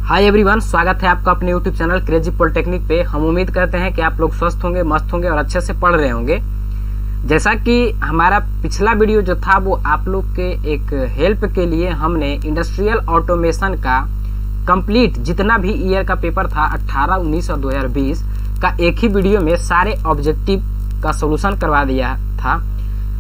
Hi everyone, स्वागत है आपका अपने यूट्यूब चैनल क्रेजी पॉलिटेक्निक पे। हम उम्मीद करते हैं कि आप लोग स्वस्थ होंगे, मस्त होंगे और अच्छे से पढ़ रहे होंगे। जैसा कि हमारा पिछला वीडियो जो था वो आप लोग के एक हेल्प के लिए हमने इंडस्ट्रियल ऑटोमेशन का कंप्लीट जितना भी ईयर का पेपर था 18, 19 और 2020 का एक ही वीडियो में सारे ऑब्जेक्टिव का सोल्यूशन करवा दिया था।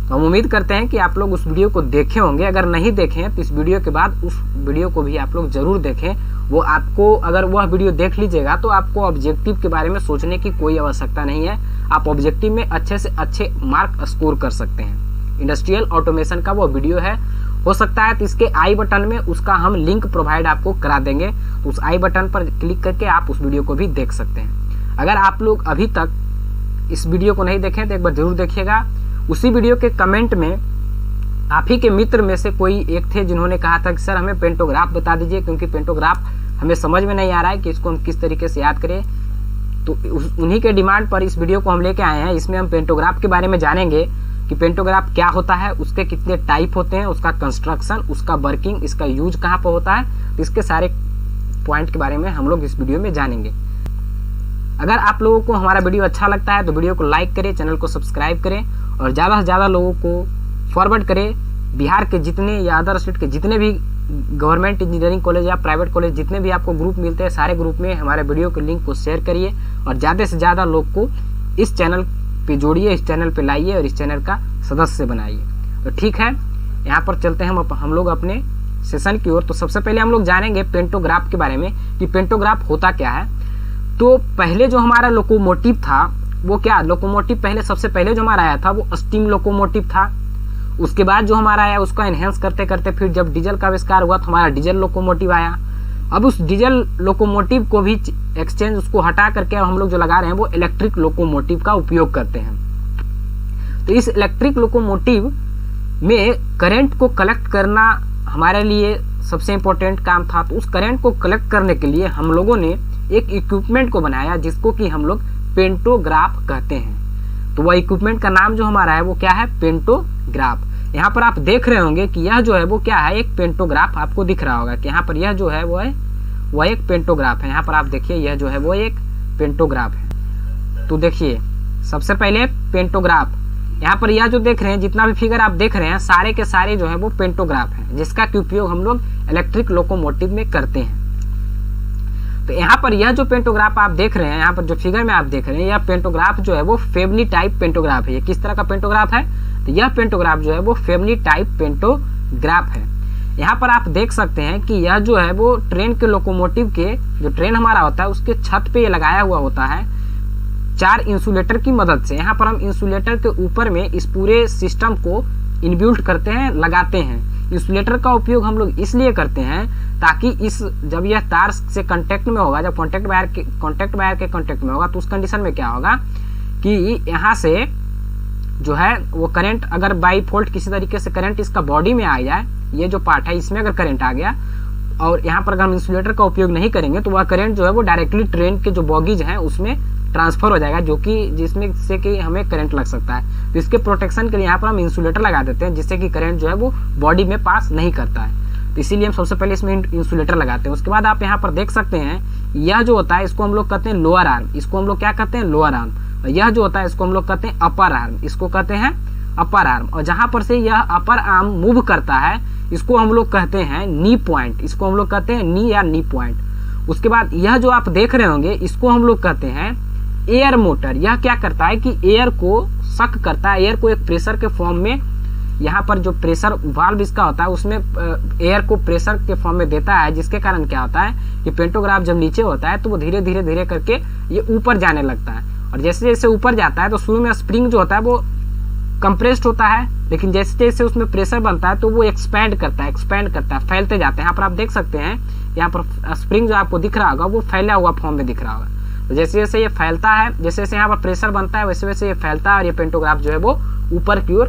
तो हम उम्मीद करते हैं कि आप लोग उस वीडियो को देखे होंगे। अगर नहीं देखें तो इस वीडियो के बाद उस वीडियो को भी आप लोग जरूर देखें। वो आपको अगर वह वीडियो देख लीजिएगा तो आपको ऑब्जेक्टिव के बारे में सोचने की कोई आवश्यकता नहीं है। आप ऑब्जेक्टिव में अच्छे से अच्छे मार्क स्कोर कर सकते हैं। इंडस्ट्रियल ऑटोमेशन का वो वीडियो है, हो सकता है तो इसके आई बटन में उसका हम लिंक प्रोवाइड आपको करा देंगे, तो उस आई बटन पर क्लिक करके आप उस वीडियो को भी देख सकते हैं। अगर आप लोग अभी तक इस वीडियो को नहीं देखें तो एक बार जरूर देखिएगा। उसी वीडियो के कमेंट में आप ही के मित्र में से कोई एक थे जिन्होंने कहा था कि सर हमें पेंटोग्राफ बता दीजिए, क्योंकि पेंटोग्राफ हमें समझ में नहीं आ रहा है कि इसको हम किस तरीके से याद करें। तो उन्हीं के डिमांड पर इस वीडियो को हम लेके आए हैं। इसमें हम पेंटोग्राफ के बारे में जानेंगे कि पेंटोग्राफ क्या होता है, उसके कितने टाइप होते हैं, उसका कंस्ट्रक्शन, उसका वर्किंग, इसका यूज कहाँ पर होता है। तो इसके सारे पॉइंट के बारे में हम लोग इस वीडियो में जानेंगे। अगर आप लोगों को हमारा वीडियो अच्छा लगता है तो वीडियो को लाइक करें, चैनल को सब्सक्राइब करें और ज़्यादा से ज़्यादा लोगों को फॉरवर्ड करें। बिहार के जितने या अदर स्टेट के जितने भी गवर्नमेंट इंजीनियरिंग कॉलेज या प्राइवेट कॉलेज जितने भी आपको ग्रुप मिलते हैं, सारे ग्रुप में हमारे वीडियो के लिंक को शेयर करिए और ज़्यादा से ज़्यादा लोग को इस चैनल पे जोड़िए, इस चैनल पे लाइए और इस चैनल का सदस्य बनाइए। तो ठीक है, यहाँ पर चलते हैं हम लोग अपने सेशन की ओर। तो सबसे पहले हम लोग जानेंगे पेंटोग्राफ के बारे में कि पेंटोग्राफ होता क्या है। तो पहले जो हमारा लोकोमोटिव था वो क्या, लोकोमोटिव पहले सबसे पहले जो हमारा आया था वो स्टीम लोकोमोटिव था। उसके बाद जो हमारा आया उसका एनहेंस करते करते फिर जब डीजल का आविष्कार हुआ तो हमारा डीजल लोकोमोटिव आया। अब उस डीजल लोकोमोटिव को भी एक्सचेंज उसको हटा करके हम लोग जो लगा रहे हैं वो इलेक्ट्रिक लोकोमोटिव का उपयोग करते हैं। तो इस इलेक्ट्रिक लोकोमोटिव में करंट को कलेक्ट करना हमारे लिए सबसे इम्पोर्टेंट काम था। तो उस करंट को कलेक्ट करने के लिए हम लोगों ने एक इक्विपमेंट को बनाया जिसको कि हम लोग पेंटोग्राफ कहते हैं। तो वह इक्विपमेंट का नाम जो हमारा है वो क्या है, पेंटोग्राफ। यहाँ पर आप देख रहे होंगे कि यह जो है वो क्या है, एक पेंटोग्राफ आपको दिख रहा होगा कि यहाँ पर यह जो है वो एक पेंटोग्राफ है। यहाँ पर आप देखिए यह जो है वो एक पेंटोग्राफ है। तो देखिए सबसे पहले पेंटोग्राफ, यहाँ पर यह जो देख रहे हैं जितना भी फिगर आप देख रहे हैं सारे के सारे जो है वो पेंटोग्राफ है, जिसका उपयोग हम लोग इलेक्ट्रिक लोकोमोटिव में करते हैं। तो यहाँ पर यह जो पेंटोग्राफ आप देख रहे हैं, यहाँ पर जो फिगर में आप देख रहे हैं, यह पेंटोग्राफ जो है वो फेमली टाइप पेंटोग्राफ है। ये किस तरह का पेंटोग्राफ है, तो यह पेंटोग्राफ जो है वो फेमली टाइप पेंटोग्राफ है। यहाँ पर आप देख सकते हैं कि यह जो है वो ट्रेन के लोकोमोटिव के जो ट्रेन हमारा होता है उसके छत पे ये लगाया हुआ होता है 4 इंसुलेटर की मदद से। यहाँ पर हम इंसुलेटर के ऊपर में इस पूरे सिस्टम को इनबिल्ट करते हैं, लगाते हैं। इंसुलेटर का उपयोग हम लोग इसलिए करते हैं ताकि जब यह तार से कांटेक्ट में होगा, जब कांटेक्ट वायर के कांटेक्ट में होगा तो उस कंडीशन में क्या होगा कि यहाँ से जो है वो करंट अगर बाई फॉल्ट किसी तरीके से करंट इसका बॉडी में आ जाए, ये जो पार्ट है इसमें अगर करंट आ गया और यहाँ पर अगर हम इंसुलेटर का उपयोग नहीं करेंगे तो वह करंट जो है वो डायरेक्टली ट्रेन के जो बॉगीज हैं उसमें ट्रांसफर हो जाएगा, जो कि जिसमें से कि हमें करंट लग सकता है। तो इसके प्रोटेक्शन के लिए यहाँ पर हम इंसुलेटर लगा देते हैं जिससे कि करंट जो है वो बॉडी में पास नहीं करता है। तो इसीलिए हम सबसे पहले इसमें इंसुलेटर लगाते हैं। उसके बाद आप यहाँ पर देख सकते हैं यह जो होता है इसको हम लोग कहते हैं लोअर आर्म। इसको हम लोग क्या कहते हैं, लोअर आर्म। और यह जो होता है इसको हम लोग कहते हैं अपर आर्म। इसको कहते हैं अपर आर्म। और जहाँ पर से यह अपर आर्म मूव करता है इसको हम लोग कहते हैं नी पॉइंट। इसको हम लोग कहते हैं नी या नी पॉइंट। उसके बाद यह जो आप देख रहे होंगे इसको हम लोग कहते हैं एयर मोटर। यह क्या करता है कि एयर को सक करता है, एयर को एक प्रेशर के फॉर्म में, यहाँ पर जो प्रेशर वाल्व इसका होता है उसमें एयर को प्रेशर के फॉर्म में देता है, जिसके कारण क्या होता है कि पेंटोग्राफ जब नीचे होता है तो वो धीरे धीरे करके ये ऊपर जाने लगता है। और जैसे जैसे ऊपर जाता है तो शुरू में स्प्रिंग जो होता है वो कंप्रेस्ड होता है, लेकिन जैसे जैसे उसमें प्रेशर बनता है तो वो एक्सपैंड करता है, फैलते जाते हैं। यहाँ पर आप देख सकते हैं यहाँ पर स्प्रिंग जो आपको दिख रहा होगा वो फैला हुआ फॉर्म में दिख रहा होगा। तो जैसे जैसे ये फैलता है, जैसे जैसे यहाँ पर प्रेशर बनता है वैसे वैसे ये फैलता है और ये पेंटोग्राफ जो है वो ऊपर की ओर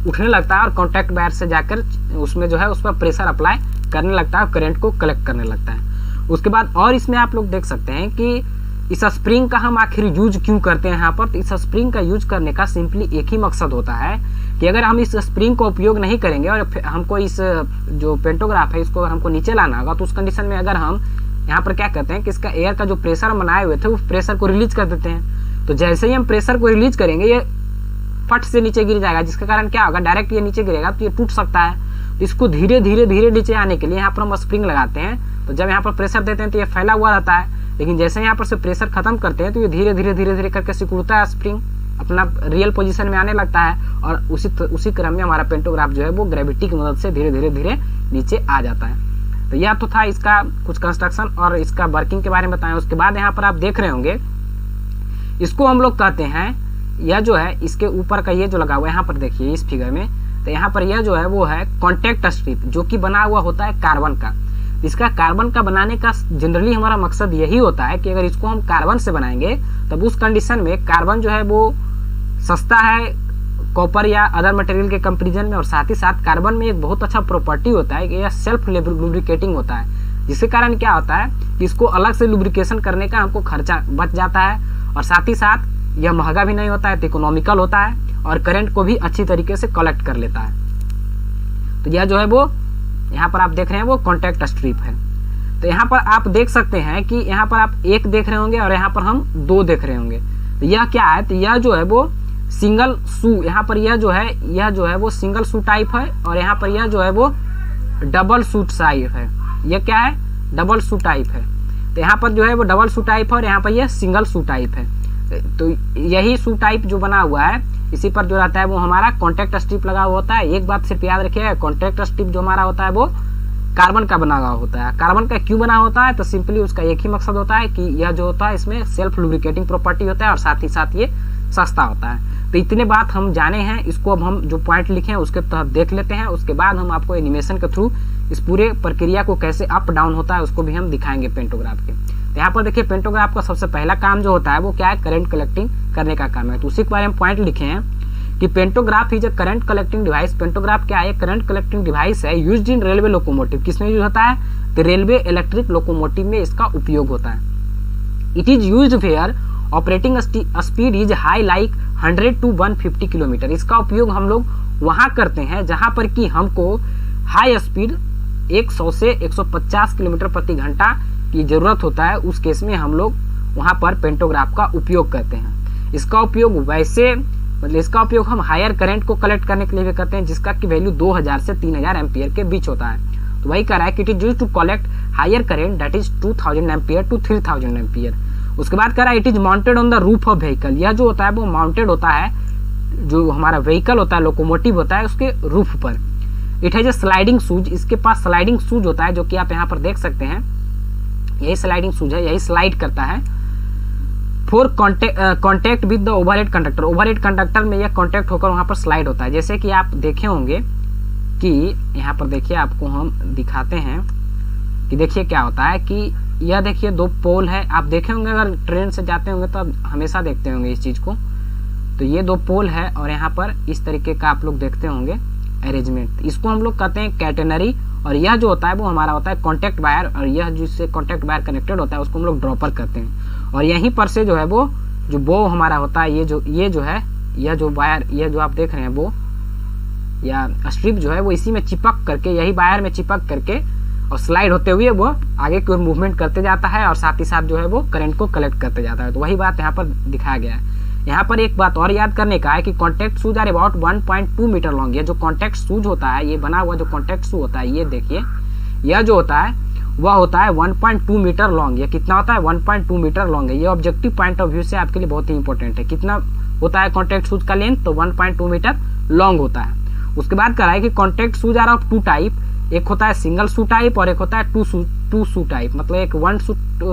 उठने लगता है और कॉन्टैक्ट वायर से जाकर उसमें जो है उस पर प्रेशर अप्लाई करने लगता है, करंट को कलेक्ट करने लगता है। उसके बाद और इसमें आप लोग देख सकते हैं कि इस स्प्रिंग का हम आखिर यूज क्यों करते हैं यहाँ पर। तो इस स्प्रिंग का यूज करने का सिंपली एक ही मकसद होता है कि अगर हम इस स्प्रिंग का उपयोग नहीं करेंगे और हमको इस जो पेंटोग्राफ है इसको अगर हमको नीचे लाना होगा, तो उस कंडीशन में अगर हम यहाँ पर क्या करते हैं कि इसका एयर का जो प्रेशर हम बनाए हुए थे उस प्रेशर को रिलीज कर देते हैं। तो जैसे ही हम प्रेशर को रिलीज करेंगे ये फट से नीचे गिर जाएगा, जिसके कारण क्या होगा, डायरेक्ट ये नीचे गिरेगा तो ये टूट सकता है। तो इसको धीरे धीरे नीचे आने के लिए यहाँ पर हम स्प्रिंग लगाते हैं। तो जब यहाँ पर प्रेशर देते हैं तो ये फैला हुआ रहता है, लेकिन जैसे यहाँ पर से प्रेशर खत्म करते हैं तो ये धीरे धीरे करके सिकुड़ता है, स्प्रिंग अपना रियल पोजीशन में आने लगता है और उसी क्रम में हमारा पेंटोग्राफ जो है वो ग्रेविटी की मदद से धीरे धीरे नीचे आ जाता है। तो यह तो था इसका कुछ कंस्ट्रक्शन और इसका वर्किंग के बारे में बताएं। उसके बाद यहाँ पर आप देख रहे होंगे इसको हम लोग कहते हैं, यह जो है इसके ऊपर का ये जो लगा हुआ है यहाँ पर देखिए इस फिगर में, तो यहाँ पर यह जो है वो है कॉन्टैक्ट स्ट्रिप, जो कि बना हुआ होता है कार्बन का। इसका कार्बन का बनाने का जनरली हमारा मकसद यही होता है कि अगर इसको हम कार्बन से बनाएंगे तब उस कंडीशन में कार्बन जो है वो सस्ता है कॉपर या अदर मटेरियल के कंपेरिजन में, और साथ ही साथ कार्बन में एक बहुत अच्छा प्रॉपर्टी होता है कि यह सेल्फ लुब्रिकेटिंग होता है, जिसके कारण क्या होता है कि इसको अलग से लुब्रिकेशन करने का हमको खर्चा बच जाता है, और साथ ही साथ यह महंगा भी नहीं होता है, तो इकोनॉमिकल होता है और करंट को भी अच्छी तरीके से कलेक्ट कर लेता है। तो यह जो है वो यहाँ पर आप देख रहे हैं वो कॉन्टैक्ट स्ट्रिप है। तो यहाँ पर आप देख सकते हैं कि यहाँ पर आप एक देख रहे होंगे और यहाँ पर हम दो देख रहे होंगे। तो यह क्या है, तो यह जो है वो सिंगल शू, यहाँ पर यह जो है वो सिंगल शू टाइप है, और यहाँ पर यह जो है वो डबल शू टाइप है। यह क्या है, डबल शू टाइप है। तो यहाँ पर जो है वो डबल शू टाइप है और यहाँ पर यह सिंगल शू टाइप है। तो यही शू टाइप जो बना हुआ है इसी पर जो रहता है वो हमारा कॉन्टैक्ट स्ट्रिप लगा हुआ होता है। एक बात सिर्फ याद रखिए, कॉन्टैक्ट स्ट्रिप जो हमारा होता है वो कार्बन का बना हुआ होता है। कार्बन का क्यों बना होता है, तो सिंपली उसका एक ही मकसद होता है कि यह जो होता है इसमें सेल्फ लुब्रिकेटिंग प्रॉपर्टी होता है और साथ ही साथ ये सस्ता होता है। तो इतने बात हम जाने हैं, इसको अब हम जो पॉइंट लिखे हैं उसके तहत देख लेते हैं। उसके बाद हम आपको एनिमेशन के थ्रू इस पूरे प्रक्रिया को कैसे अप डाउन होता है उसको भी हम दिखाएंगे पेंटोग्राफ के। तो यहाँ पर देखिए पेंटोग्राफ का सबसे पहला काम जो होता है वो क्या है, करंट कलेक्टिंग करने का काम है। तो उसी के बारे में पॉइंट लिखे हैं कि pantograph is a current collecting device. Pantograph क्या है, करंट कलेक्टिंग डिवाइस है यूज्ड इन रेलवे लोकोमोटिव। किसमें यूज होता है, तो रेलवे इलेक्ट्रिक लोकोमोटिव में इसका उपयोग होता है। It is used where operating speed is high like 100 to 150 kilometre. इसका उपयोग हम लोग वहां करते हैं जहां पर कि हमको हाई स्पीड 100 से 150 किलोमीटर प्रति घंटा की जरूरत होता है। उस केस में हम लोग वहां पर पेंटोग्राफ का उपयोग करते हैं। इसका उपयोग वैसे मतलब इसका उपयोग हम हायर करंट को कलेक्ट करने के लिए भी करते हैं, जिसका की वैल्यू 2000 से 3000 एम्पियर के बीच होता है। तो वही कह रहा है कि it is used to collect higher current that is 2000 ampere to 3000 ampere. उसके बाद कह रहा है it is mounted on the roof of vehicle. यह जो होता है वो माउंटेड होता है, जो हमारा व्हीकल होता है, लोकोमोटिव होता है, उसके रूफ पर। इट हैज ए स्लाइडिंग सूज। इसके पास स्लाइडिंग सूज होता है, जो कि आप यहाँ पर देख सकते हैं, यही स्लाइडिंग सूज है, यही स्लाइड करता है। For contact with the overhead conductor. Overhead conductor में यह कॉन्टैक्ट होकर वहां पर स्लाइड होता है। जैसे कि आप देखे होंगे कि यहाँ पर देखिए, आपको हम दिखाते हैं कि देखिए क्या होता है कि यह देखिए दो पोल है। आप देखे होंगे, अगर ट्रेन से जाते होंगे तो आप हमेशा देखते होंगे इस चीज को। तो ये दो पोल है और यहाँ पर इस तरीके का आप लोग देखते होंगे अरेंजमेंट। इसको हम लोग कहते हैं कैटेनरी, और यह जो होता है वो हमारा होता है कॉन्टैक्ट वायर, और यह जिससे कॉन्टैक्ट वायर कनेक्टेड होता है उसको हम लोग ड्रॉपर कहते हैं। और यहीं पर से जो है वो जो बो हमारा होता है, ये जो है यह जो वायर, यह जो आप देख रहे हैं वो या स्ट्रिप जो है वो इसी में चिपक करके, यही वायर में चिपक करके और स्लाइड होते हुए वो आगे की ओर मूवमेंट करते जाता है और साथ ही साथ जो है वो करंट को कलेक्ट करते जाता है। तो वही बात यहाँ पर दिखाया गया है। यहाँ पर एक बात और याद करने का है कि contact shoes are about 1.2 metre long. ये जो कॉन्टैक्ट शूज होता है, ये बना हुआ जो कॉन्टैक्ट शू होता है, ये देखिए, यह जो होता है वह होता है 1.2 मीटर लॉन्ग। ये कितना होता है, 1.2 मीटर लॉन्ग है। ये ऑब्जेक्टिव पॉइंट ऑफ व्यू से आपके लिए बहुत ही इंपॉर्टेंट है। कितना होता है कॉन्टैक्ट शूज का लेंथ, तो 1.2 मीटर लॉन्ग होता है। उसके बाद कहा है कि contact shoes are of 2 type. एक होता है सिंगल शू टाइप और एक होता है टू शू टाइप। मतलब एक 1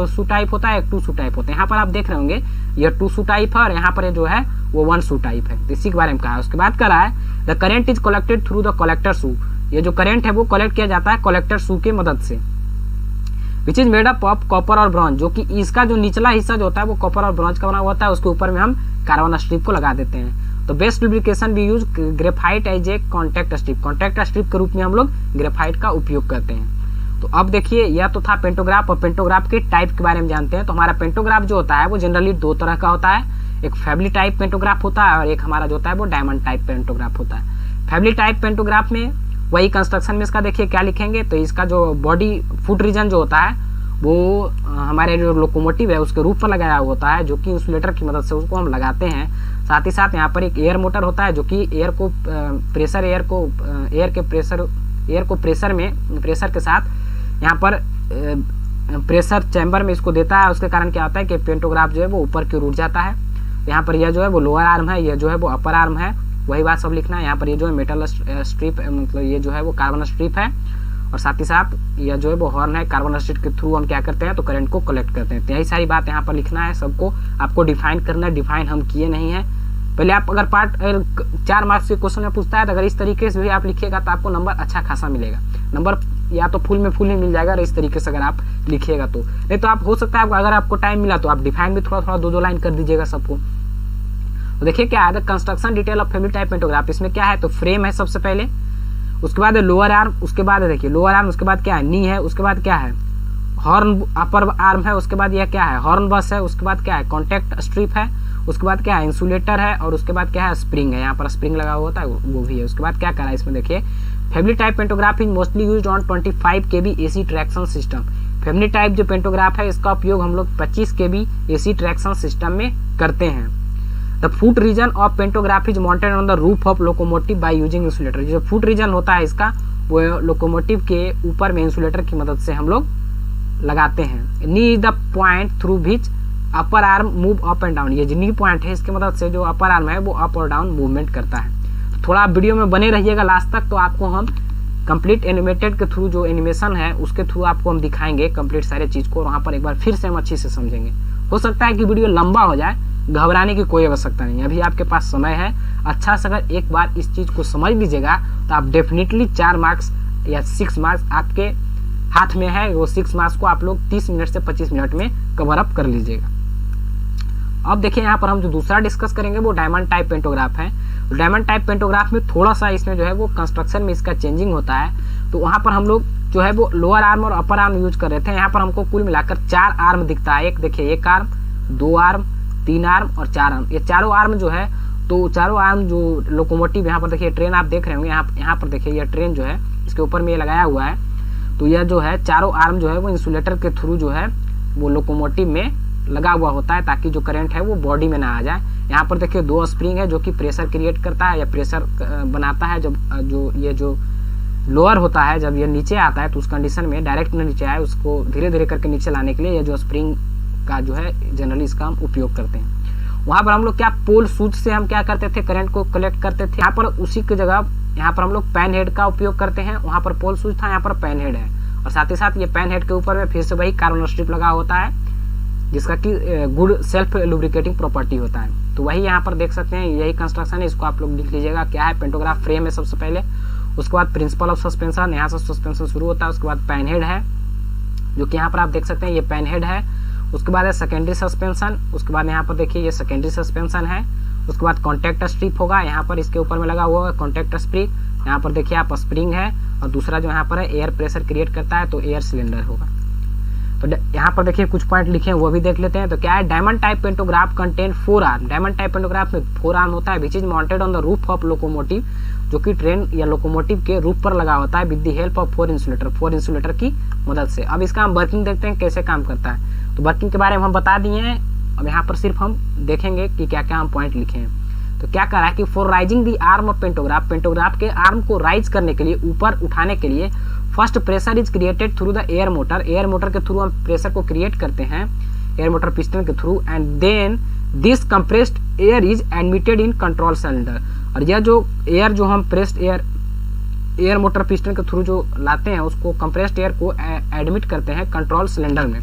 शू टाइप होता है, एक 2 शू टाइप होता है। यहाँ पर आप देख रहे होंगे यह 2 शू टाइप है और यहाँ पर जो है वो 1 शू टाइप है। तो इसी के बारे में कहा है। उसके बाद कहा है the current is collected through the collector shoe. ये जो करंट है वो कलेक्ट किया जाता है कलेक्टर शू की मदद से, which is made up of copper और ब्रॉन्ज। जो कि इसका जो निचला हिस्सा जो होता है वो कॉपर और ब्रॉन्ज का बना हुआ होता है। उसके ऊपर में हम कार्बन स्ट्रिप को लगा देते हैं। तो बेस्ट लुब्रिकेशन भी use graphite as a contact strip. Contact strip के रूप में हम लोग ग्रेफाइट का उपयोग करते हैं। तो अब देखिए, यह तो था पेंटोग्राफ, और पेंटोग्राफ के टाइप के बारे में जानते हैं। तो हमारा पेंटोग्राफ जो होता है वो जनरली 2 तरह का होता है। एक फैमिली टाइप पेंटोग्राफ होता है और एक हमारा जो होता है वो डायमंड टाइप पेंटोग्राफ होता है। फैमिली टाइप पेंटोग्राफ में वही कंस्ट्रक्शन में इसका देखिए क्या लिखेंगे, तो इसका जो बॉडी फुट रीजन जो होता है वो हमारे जो लोकोमोटिव है उसके रूफ पर लगाया हुआ होता है, जो कि इंसुलेटर की मदद से उसको हम लगाते हैं। साथ ही साथ यहाँ पर एक एयर मोटर होता है जो कि एयर को प्रेशर के साथ यहाँ पर प्रेशर चैम्बर में इसको देता है। उसके कारण क्या होता है कि पेंटोग्राफ जो है वो ऊपर की ओर उठ जाता है। यहाँ पर यह जो है वो लोअर आर्म है, यह जो है वो अपर आर्म है, वही बात सब लिखना है। यहाँ पर ये जो है मेटल स्ट्रिप मतलब ये जो है वो कार्बन स्ट्रिप है, और साथ ही साथ यह जो है वो हॉर्न है। कार्बन स्ट्रिप के थ्रू हम क्या करते हैं तो करंट को कलेक्ट करते हैं। तो यही सारी बात यहाँ पर लिखना है, सबको आपको डिफाइन करना है। डिफाइन हम किए नहीं है पहले। आप अगर 4 मार्क्स के क्वेश्चन में पूछता है तो अगर इस तरीके से भी आप लिखिएगा तो आपको नंबर अच्छा खासा मिलेगा। नंबर या तो फुल में फुल ही मिल जाएगा और इस तरीके से अगर आप लिखिएगा तो। नहीं तो आप हो सकता है अगर आपको टाइम मिला तो आप डिफाइन भी थोड़ा 2 लाइन कर दीजिएगा सबको। तो देखिए क्या है, construction detail of family type pantograph. इसमें क्या है तो फ्रेम है सबसे पहले, उसके बाद लोअर आर्म, उसके बाद देखिए लोअर आर्म, उसके बाद क्या है नी है, उसके बाद क्या है हॉर्न अपर आर्म है, उसके बाद यह क्या है हॉर्न बस है, उसके बाद क्या है कॉन्टैक्ट स्ट्रिप है, उसके बाद क्या है इंसुलेटर है, और उसके बाद क्या है स्प्रिंग है, यहाँ पर स्प्रिंग लगा हुआ होता है वो भी है। उसके बाद क्या करा है इसमें देखिए, family type pantograph is mostly used on 25 kV AC traction system. Family type जो पेंटोग्राफ है इसका उपयोग हम लोग 25 kV AC ट्रैक्शन सिस्टम में करते हैं। The foot region of pantograph is mounted on the roof of locomotive by using insulator. जो फुट रीजन होता है इसका वो लोकोमोटिव के ऊपर में इंसुलेटर की मदद से हम लोग लगाते हैं। Knee is the point through which upper arm move up and down. ये जो नी पॉइंट है इसकी मदद से जो अपर आर्म है वो अप और डाउन मूवमेंट करता है। तो थोड़ा वीडियो में बने रहिएगा लास्ट तक, तो आपको हम कंप्लीट एनिमेटेड के थ्रू जो एनिमेशन है उसके थ्रू आपको हम दिखाएंगे कंप्लीट सारे चीज़ को, और वहाँ पर एक बार फिर से हम अच्छी से समझेंगे। हो सकता है कि वीडियो लंबा हो जाए, घबराने की कोई आवश्यकता नहीं है, अभी आपके पास समय है। अच्छा से अगर एक बार इस चीज़ को समझ लीजिएगा तो आप डेफिनेटली 4 मार्क्स या 6 मार्क्स आपके हाथ में है। वो 6 मार्क्स को आप लोग 30 मिनट से 25 मिनट में कवर अप कर लीजिएगा। अब देखिए यहाँ पर हम जो दूसरा डिस्कस करेंगे वो डायमंड टाइप पेंटोग्राफ है। डायमंड टाइप पेंटोग्राफ में थोड़ा सा इसमें जो है वो कंस्ट्रक्शन में इसका चेंजिंग होता है। तो वहाँ पर हम लोग जो है वो लोअर आर्म और अपर आर्म यूज कर रहे थे। यहाँ पर हमको कुल मिलाकर 4 आर्म दिखता है। एक देखिए 1 आर्म, 2 आर्म, 3 आर्म और 4 आर्म। ये चारों आर्म जो है तो चारों आर्म जो लोकोमोटिव यहाँ पर देखिए ट्रेन आप देख रहे होंगे, यहाँ पर देखिए यह ट्रेन जो है इसके ऊपर में ये लगाया हुआ है। तो यह जो है चारों आर्म जो है वो इंसुलेटर के थ्रू जो है वो लोकोमोटिव में लगा हुआ होता है ताकि जो करंट है वो बॉडी में ना आ जाए। यहाँ पर देखिए 2 स्प्रिंग है जो कि प्रेशर क्रिएट करता है या प्रेशर बनाता है। जब जो लोअर होता है जब ये नीचे आता है तो उस कंडीशन में डायरेक्ट नीचे आए उसको धीरे धीरे करके नीचे लाने के लिए ये जो स्प्रिंग का जो है जनरली इसका हम उपयोग करते हैं। वहाँ पर हम लोग क्या पोल स्विच से हम क्या करते थे करंट को कलेक्ट करते थे। यहाँ पर उसी की जगह यहाँ पर हम लोग पैन हेड का उपयोग करते हैं। वहाँ पर पोल स्विच था, यहाँ पर पैन हेड है, और साथ ही साथ ये पैन हेड के ऊपर में फिर से वही कार्बन स्ट्रिप लगा होता है जिसका कि गुड सेल्फ लुब्रिकेटिंग प्रॉपर्टी होता है। तो वही यहाँ पर देख सकते हैं, यही कंस्ट्रक्शन है। इसको आप लोग लिख लीजिएगा क्या है। पेंटोग्राफ फ्रेम है सबसे पहले, उसके बाद प्रिंसिपल ऑफ सस्पेंशन, यहाँ से सस्पेंशन शुरू होता है। उसके बाद पैन हेड है जो कि यहाँ पर आप देख सकते हैं ये पैन हेड है। उसके बाद है सेकेंडरी सस्पेंशन, उसके बाद यहाँ पर देखिए ये सेकेंडरी सस्पेंशन है। उसके बाद कॉन्टैक्ट स्ट्रिप होगा, यहाँ पर इसके ऊपर में लगा हुआ है कॉन्टैक्ट स्प्रिंग। यहाँ पर देखिए आप स्प्रिंग है, और दूसरा जो यहाँ पर है एयर प्रेशर क्रिएट करता है तो एयर सिलेंडर होगा। तो यहाँ पर देखिए कुछ पॉइंट लिखे हैं वो भी देख लेते हैं। तो क्या है, diamond type pantograph contain 4 arm. Diamond type pantograph में 4 आर्म होता है which is mounted on the roof of locomotive, जो कि ट्रेन या लोकोमोटिव के रूफ पर लगा होता है with the help of 4 insulator, 4 insulator की मदद से। अब इसका हम वर्किंग देखते हैं कैसे काम करता है। तो वर्किंग के बारे में हम बता दिए हैं, अब यहाँ पर सिर्फ हम देखेंगे कि क्या क्या हम पॉइंट लिखे हैं। तो क्या कर रहा है कि for rising the arm of pantograph, pantograph के आर्म को राइज करने के लिए, ऊपर उठाने के लिए first pressure is created through the air motor. Air motor के थ्रू हम प्रेशर को क्रिएट करते हैं, एयर मोटर पिस्टन के थ्रू, and then this compressed air is admitted in control cylinder. और यह जो एयर जो हम प्रेस्ड एयर मोटर पिस्टन के थ्रू जो लाते हैं उसको कंप्रेस्ड एयर को एडमिट करते हैं कंट्रोल सिलेंडर में।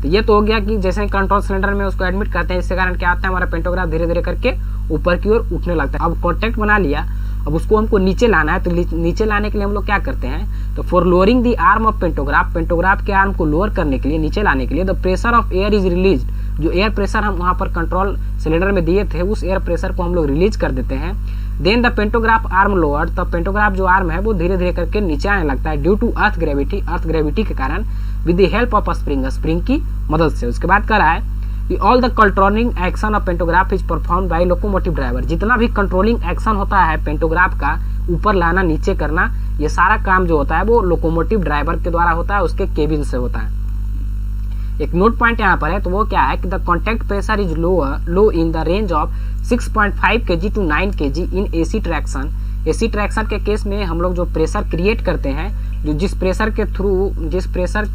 तो ये तो हो गया कि जैसे कंट्रोल सिलेंडर में उसको एडमिट करते हैं, इसके कारण क्या होता है हमारा पेंटोग्राफ धीरे धीरे करके ऊपर की ओर उठने लगता है। अब कॉन्टैक्ट बना लिया, अब उसको हमको नीचे लाना है। तो नीचे लाने के लिए हम लोग क्या करते हैं, तो for lowering the arm of pantograph, pantograph के आर्म को लोअर करने के लिए, नीचे लाने के लिए the pressure of air is release. जो एयर प्रेशर हम वहाँ पर कंट्रोल सिलेंडर में दिए थे उस एयर प्रेशर को हम लोग रिलीज कर देते हैं। Then the pantograph arm lower, तब पेंटोग्राफ जो आर्म है वो धीरे धीरे करके नीचे आने लगता है due to earth gravity, earth gravity के कारण, with the help of spring, spring की मदद से। उसके बाद क्या रहा है all the controlling action of pantograph is perform by locomotive driver. जितना भी कंट्रोलिंग एक्शन होता है पेंटोग्राफ का, ऊपर लाना नीचे करना, ये सारा काम जो होता है वो लोकोमोटिव ड्राइवर के द्वारा होता है, उसके केबिन से होता है। एक नोट पॉइंट यहाँ पर है, तो वो क्या है कि the contact pressure is low in the range of 6.5 kg to 9 kg in AC traction. AC traction के केस में हम लोग जो प्रेशर क्रिएट करते हैं, जो जिस प्रेशर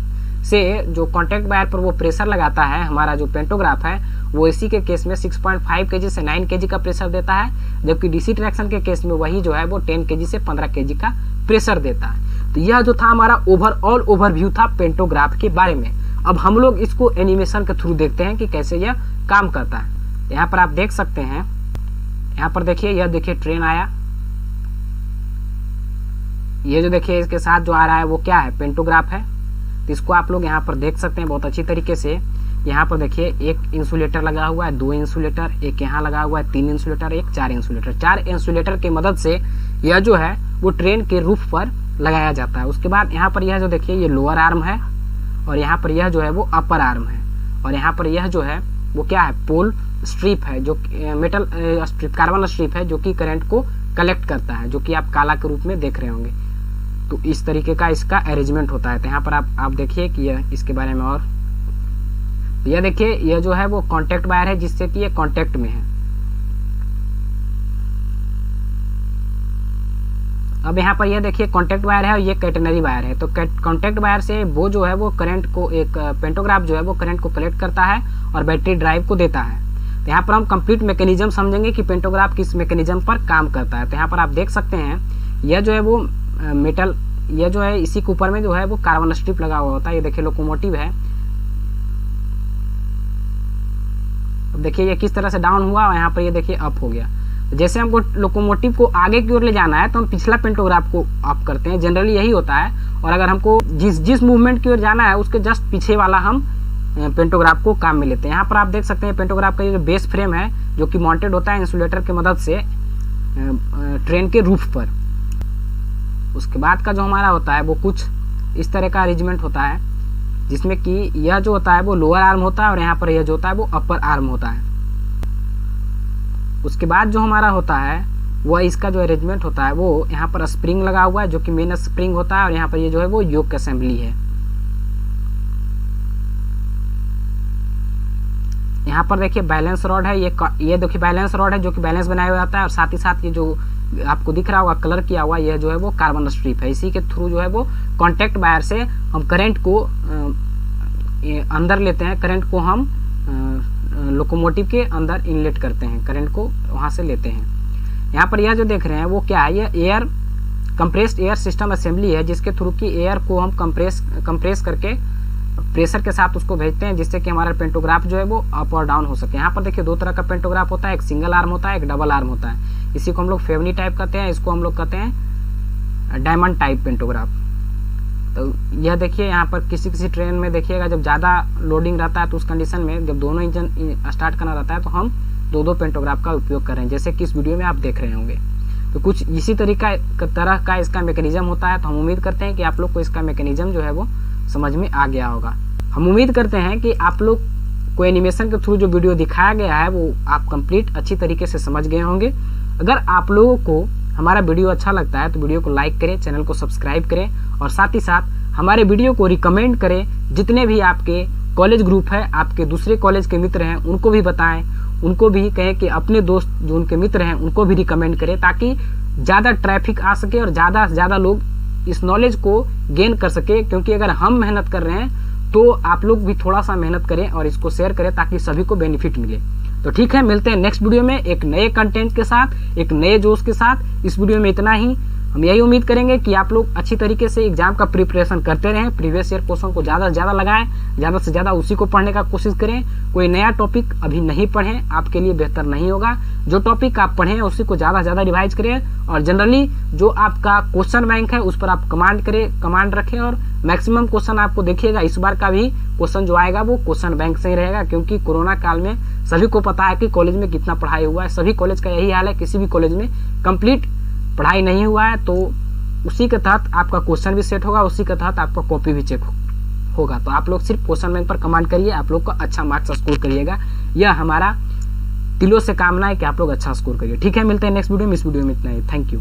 से जो कॉन्टैक्ट वायर पर वो प्रेशर लगाता है हमारा जो पेंटोग्राफ है, वो एसी के केस में 6.5 kg से 9 kg का प्रेशर देता है, जबकि डीसी ट्रैक्शन के केस में वही जो है वो 10 kg से 15 kg का प्रेशर देता है। तो यह जो था हमारा ओवरऑल ओवरव्यू था पेंटोग्राफ के बारे में। अब हम लोग इसको एनिमेशन के थ्रू देखते हैं कि कैसे यह काम करता है। यहाँ पर आप देख सकते हैं, यहाँ पर देखिए, यह देखिए ट्रेन आया, ये जो देखिए इसके साथ जो आ रहा है वो क्या है, पेंटोग्राफ है। तो इसको आप लोग यहाँ पर देख सकते हैं बहुत अच्छी तरीके से। यहाँ पर देखिए एक इंसुलेटर लगा हुआ है, 2 इंसुलेटर, एक यहाँ लगा हुआ है 3 इंसुलेटर, एक 4 इंसुलेटर। 4 इंसुलेटर की मदद से यह जो है वो ट्रेन के रूफ पर लगाया जाता है। उसके बाद यहाँ पर यह जो देखिए ये लोअर आर्म है, और यहाँ पर यह जो है वो अपर आर्म है, और यहाँ पर यह जो है वो क्या है, पोल स्ट्रिप है, जो मेटल स्ट्रिप, कार्बन स्ट्रिप है, जो कि करंट को कलेक्ट करता है, जो कि आप काला के रूप में देख रहे होंगे। तो इस तरीके का इसका अरेंजमेंट होता है। तो यहाँ पर आप देखिए कि यह इसके बारे में, और यह देखिए यह जो है वो कांटेक्ट वायर है, जिससे कि ये कांटेक्ट में है। अब यहाँ पर यह देखिए कांटेक्ट वायर है और ये कैटेनरी वायर है। तो कांटेक्ट वायर से वो जो है वो करंट को, एक पेंटोग्राफ जो है वो करंट को कलेक्ट करता है और बैटरी ड्राइव को देता है। तो यहाँ पर हम कंप्लीट मैकेनिज्म समझेंगे कि पेंटोग्राफ किस मैकेनिज्म पर काम करता है। तो यहाँ पर आप देख सकते हैं यह जो है वो मेटल, यह जो है इसी के ऊपर में जो है वो कार्बन स्ट्रिप लगा हुआ होता है। ये देखिए लोकोमोटिव है, अब देखिए ये किस तरह से डाउन हुआ और यहाँ पर ये देखिए अप हो गया। जैसे हमको लोकोमोटिव को आगे की ओर ले जाना है तो हम पिछला पेंटोग्राफ को अप करते हैं, जनरली यही होता है। और अगर हमको जिस मूवमेंट की ओर जाना है उसके जस्ट पीछे वाला हम पेंटोग्राफ को काम में लेते हैं। यहाँ पर आप देख सकते हैं पेंटोग्राफ का ये जो बेस फ्रेम है, जो कि माउंटेड होता है इंसुलेटर की मदद से ट्रेन के रूफ पर। उसके बाद का जो हमारा होता है वो कुछ इस तरह का अरेंजमेंट होता है, जिसमें कि यह जो होता है वो लोअर आर्म होता है और यहाँ पर यह जो होता है वो अपर आर्म होता है। उसके बाद जो हमारा होता है वह इसका जो अरेंजमेंट होता है वो यहाँ पर स्प्रिंग लगा हुआ है, जो कि मेन स्प्रिंग होता है, और यहाँ पर ये जो है वो योक असेंबली है। यहाँ पर देखिए बैलेंस रॉड है, ये देखिए बैलेंस रॉड है जो कि बैलेंस बनाया हुआ आता है, और साथ ही साथ ये जो आपको दिख रहा होगा कलर किया हुआ, यह जो है वो कार्बन स्ट्रिप है। इसी के थ्रू जो है वो कांटेक्ट वायर से हम करंट को अंदर लेते हैं, करंट को हम लोकोमोटिव के अंदर इनलेट करते हैं, करंट को वहाँ से लेते हैं। यहाँ पर यह जो देख रहे हैं वो क्या है, यह कंप्रेस्ड एयर सिस्टम असेंबली है, जिसके थ्रू की एयर को हम कंप्रेस करके प्रेशर के साथ उसको भेजते हैं, जिससे कि हमारा पेंटोग्राफ जो है वो अप और डाउन हो सके। यहाँ पर देखिए 2 तरह का पेंटोग्राफ होता है, एक सिंगल आर्म होता है, एक डबल आर्म होता है। इसी को हम लोग फेवनी टाइप कहते हैं, इसको हम लोग कहते हैं डायमंड टाइप पेंटोग्राफ। तो यह देखिए यहाँ पर किसी ट्रेन में देखिएगा जब ज़्यादा लोडिंग रहता है तो उस कंडीशन में जब दोनों इंजन स्टार्ट करना रहता है तो हम 2 पेंटोग्राफ का उपयोग कर रहे हैं, जैसे कि इस वीडियो में आप देख रहे होंगे। तो कुछ इसी तरह का इसका मैकेनिज्म होता है। तो हम उम्मीद करते हैं कि आप लोग को इसका मैकेनिज्म जो है वो समझ में आ गया होगा। हम उम्मीद करते हैं कि आप लोग को एनिमेशन के थ्रू जो वीडियो दिखाया गया है वो आप कंप्लीट अच्छी तरीके से समझ गए होंगे। अगर आप लोगों को हमारा वीडियो अच्छा लगता है तो वीडियो को लाइक करें, चैनल को सब्सक्राइब करें, और साथ ही साथ हमारे वीडियो को रिकमेंड करें। जितने भी आपके कॉलेज ग्रुप है, आपके दूसरे कॉलेज के मित्र हैं, उनको भी बताएं, उनको भी कहें कि अपने दोस्त जो उनके मित्र हैं उनको भी रिकमेंड करें, ताकि ज़्यादा ट्रैफिक आ सके और ज़्यादा से ज़्यादा लोग इस नॉलेज को गेन कर सके। क्योंकि अगर हम मेहनत कर रहे हैं तो आप लोग भी थोड़ा सा मेहनत करें और इसको शेयर करें, ताकि सभी को बेनिफिट मिले। तो ठीक है, मिलते हैं नेक्स्ट वीडियो में एक नए कंटेंट के साथ, एक नए जोश के साथ। इस वीडियो में इतना ही। हम यही उम्मीद करेंगे कि आप लोग अच्छी तरीके से एग्जाम का प्रिपरेशन करते रहें, प्रीवियस ईयर क्वेश्चन को ज़्यादा से ज़्यादा लगाएं, ज़्यादा से ज़्यादा उसी को पढ़ने का कोशिश करें। कोई नया टॉपिक अभी नहीं पढ़ें, आपके लिए बेहतर नहीं होगा। जो टॉपिक आप पढ़ें उसी को ज़्यादा से ज़्यादा रिवाइज करें, और जनरली जो आपका क्वेश्चन बैंक है उस पर आप कमांड रखें, और मैक्सिमम क्वेश्चन आपको देखिएगा इस बार का भी क्वेश्चन जो आएगा वो क्वेश्चन बैंक से ही रहेगा। क्योंकि कोरोना काल में सभी को पता है कि कॉलेज में कितना पढ़ाई हुआ है, सभी कॉलेज का यही हाल है, किसी भी कॉलेज में कंप्लीट पढ़ाई नहीं हुआ है। तो उसी के तहत आपका क्वेश्चन भी सेट होगा, उसी के तहत आपका कॉपी भी चेक होगा। तो आप लोग सिर्फ क्वेश्चन बैंक पर कमेंट करिए, आप लोग को अच्छा मार्क्स स्कोर करिएगा। यह हमारा दिलों से कामना है कि आप लोग अच्छा स्कोर करिए। ठीक है, मिलते हैं नेक्स्ट वीडियो में। इस वीडियो में इतना ही। Thank you.